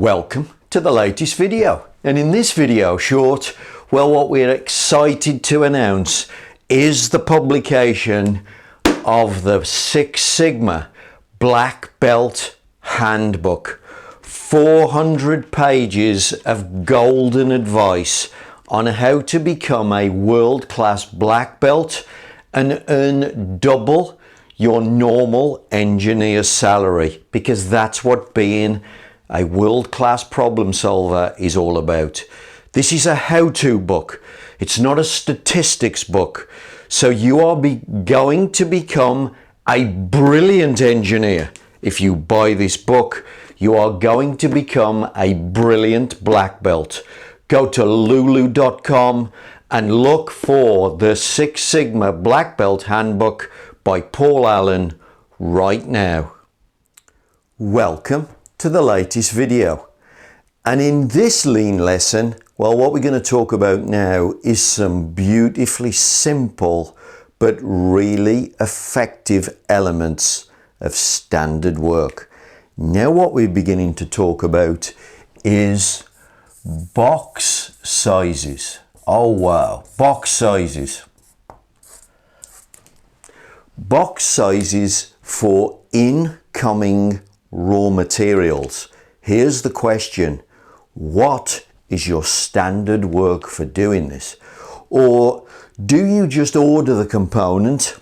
Welcome to the latest video, and in this video short, well, what we're excited to announce is the publication of the Six Sigma Black Belt Handbook. 400 pages of golden advice on how to become a world-class black belt and earn double your normal engineer salary, because that's what being a world-class problem solver is all about. This is a how-to book. It's not a statistics book. So you are going to become a brilliant engineer. If you buy this book, you are going to become a brilliant black belt. Go to lulu.com and look for the Six Sigma Black Belt Handbook by Paul Allen right now. Welcome to the latest video, and in this lean lesson, well, what we're going to talk about now is some beautifully simple but really effective elements of standard work. Now what we're beginning to talk about is box sizes. Oh wow, box sizes. Box sizes for incoming raw materials. Here's the question: what is your standard work for doing this? Or do you just order the component?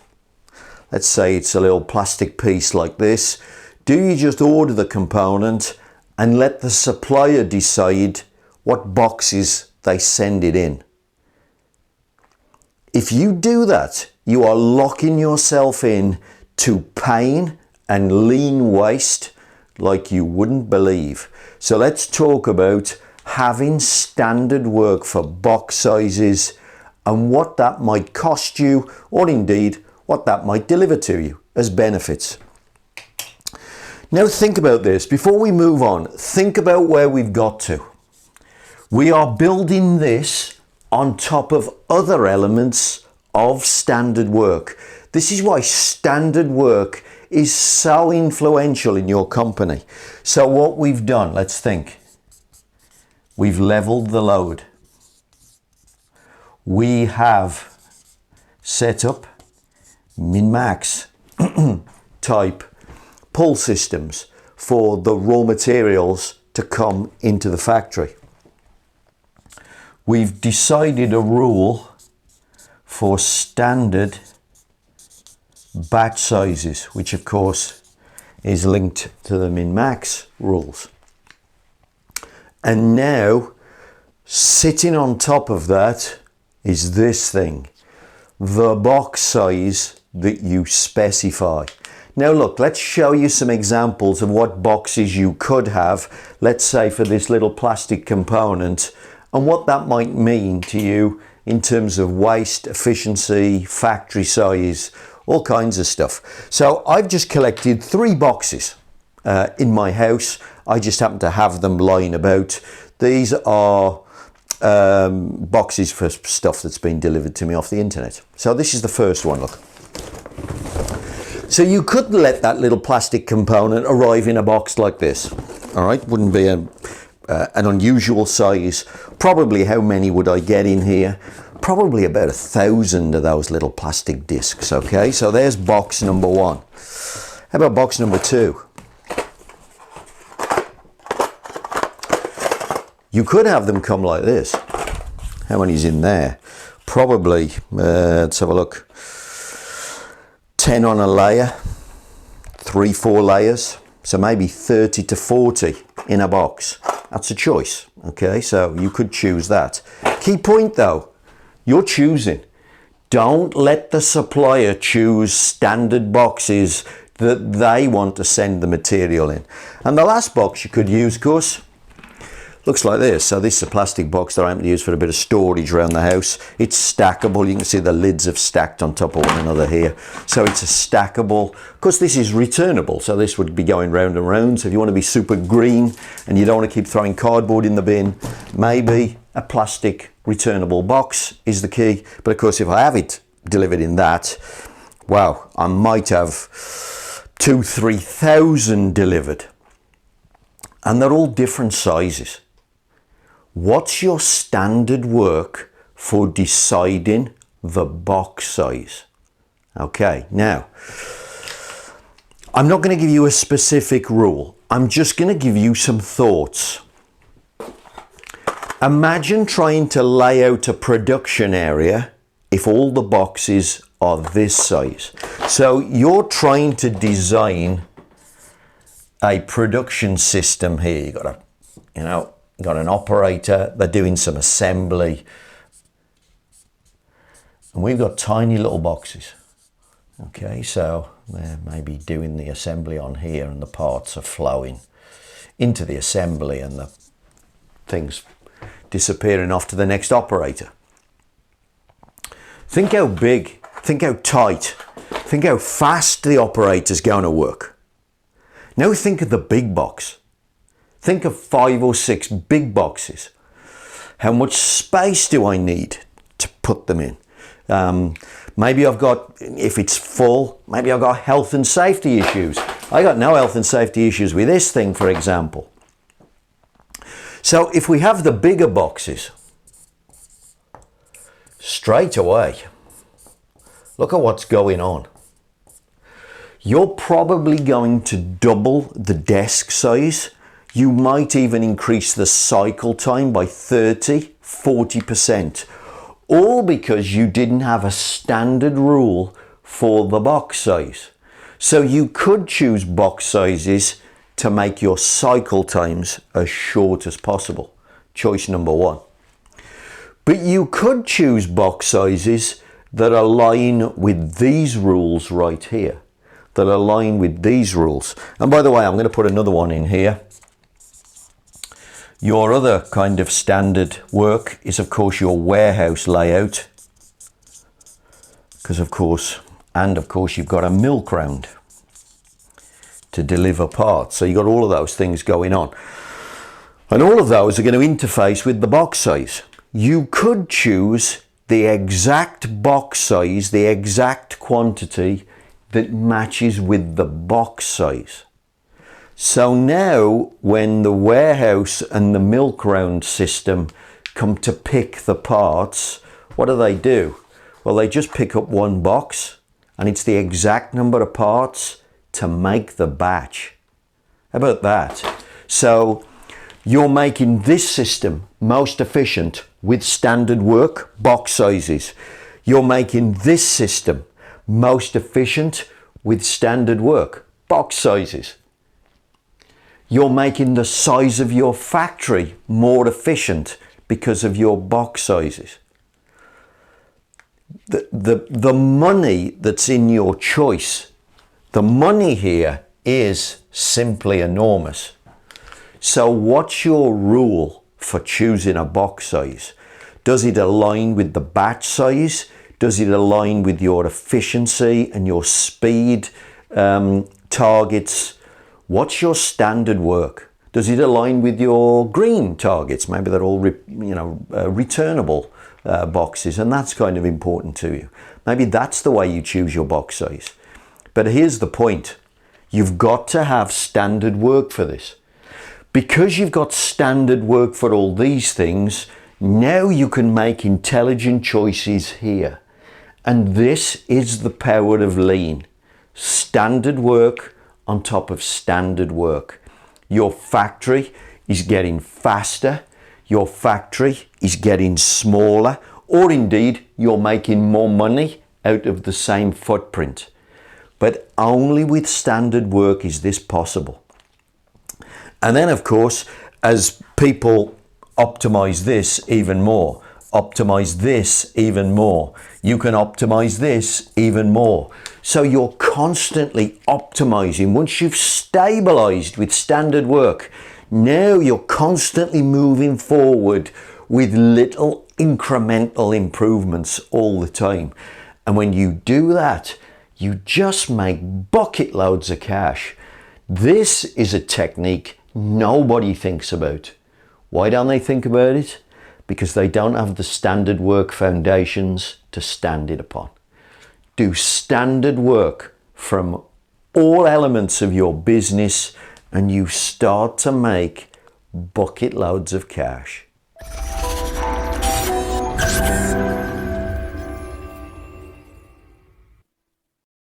Let's say it's a little plastic piece like this. Do you just order the component and let the supplier decide what boxes they send it in? If you do that, you are locking yourself in to pain and lean waste like you wouldn't believe. So let's talk about having standard work for box sizes and what that might cost you, or indeed what that might deliver to you as benefits. Now think about this. Before we move on, think about where we've got to. We are building this on top of other elements of standard work. This is why standard work is so influential in your company. So what we've done, let's think. We've leveled the load. We have set up min-max type pull systems for the raw materials to come into the factory. We've decided a rule for standard batch sizes, which of course is linked to the min-max rules. And now sitting on top of that is this thing, the box size that you specify. Now look, let's show you some examples of what boxes you could have, let's say for this little plastic component, and what that might mean to you in terms of waste, efficiency, factory size, all kinds of stuff. So I've just collected 3 boxes in my house. I just happen to have them lying about. These are boxes for stuff that's been delivered to me off the internet. So this is the first one, look. So you could let that little plastic component arrive in a box like this. All right, wouldn't be an unusual size. Probably how many would I get in here? Probably about 1,000 of those little plastic discs. Okay, so there's box number 1. How about box number 2? You could have them come like this. How many's in there? Probably, let's have a look, 10 on a layer, 3-4 layers, so maybe 30 to 40 in a box. That's a choice. Okay, so you could choose that. Key point though, you're choosing. Don't let the supplier choose standard boxes that they want to send the material in. And the last box you could use, of course, looks like this. So this is a plastic box that I'm going to use for a bit of storage around the house. It's stackable. You can see the lids have stacked on top of one another here. So it's a stackable, of course this is returnable, so this would be going round and round. So if you want to be super green and you don't want to keep throwing cardboard in the bin, maybe a plastic returnable box is the key. But of course if I have it delivered in that, wow, I might have 2,000-3,000 delivered. and they're all different sizes. What's your standard work for deciding the box size? Okay, now, I'm not going to give you a specific rule. I'm just going to give you some thoughts. Imagine trying to lay out a production area if all the boxes are this size. So you're trying to design a production system here. You got an operator, they're doing some assembly, and we've got tiny little boxes. Okay, so they're maybe doing the assembly on here, and the parts are flowing into the assembly, and the things disappearing off to the next operator. Think how big, think how tight, think how fast the operator's going to work. Now think of the big box. Think of 5 or 6 big boxes. How much space do I need to put them in? Maybe I've got, if it's full, maybe I've got health and safety issues. I got no health and safety issues with this thing, for example. So if we have the bigger boxes, straight away, look at what's going on. You're probably going to double the desk size. You might even increase the cycle time by 30, 40%. All because you didn't have a standard rule for the box size. So you could choose box sizes to make your cycle times as short as possible. Choice number 1. But you could choose box sizes that align with these rules right here. That align with these rules. And by the way, I'm going to put another one in here. Your other kind of standard work is, of course, your warehouse layout. Because, of course, you've got a milk round to deliver parts. So you've got all of those things going on. And all of those are going to interface with the box size. You could choose the exact box size, the exact quantity that matches with the box size. So now when the warehouse and the milk round system come to pick the parts, what do? Well, they just pick up one box, and it's the exact number of parts to make the batch. How about that? So you're making this system most efficient with standard work, box sizes. You're making this system most efficient with standard work, box sizes. You're making the size of your factory more efficient because of your box sizes. The money that's in your choice, the money here is simply enormous. So what's your rule for choosing a box size? Does it align with the batch size? Does it align with your efficiency and your speed targets? What's your standard work? Does it align with your green targets? Maybe they're all returnable boxes, and that's kind of important to you. Maybe that's the way you choose your box size. But here's the point. You've got to have standard work for this. Because you've got standard work for all these things, now you can make intelligent choices here. And this is the power of lean. Standard work on top of standard work. Your factory is getting faster, your factory is getting smaller, or indeed you're making more money out of the same footprint. But only with standard work is this possible. And then, of course, as people optimize this even more, optimize this even more, you can optimize this even more. So you're constantly optimizing. Once you've stabilized with standard work, now you're constantly moving forward with little incremental improvements all the time. And when you do that, you just make bucket loads of cash. This is a technique nobody thinks about. Why don't they think about it? Because they don't have the standard work foundations to stand it upon. Do standard work from all elements of your business, and you start to make bucket loads of cash.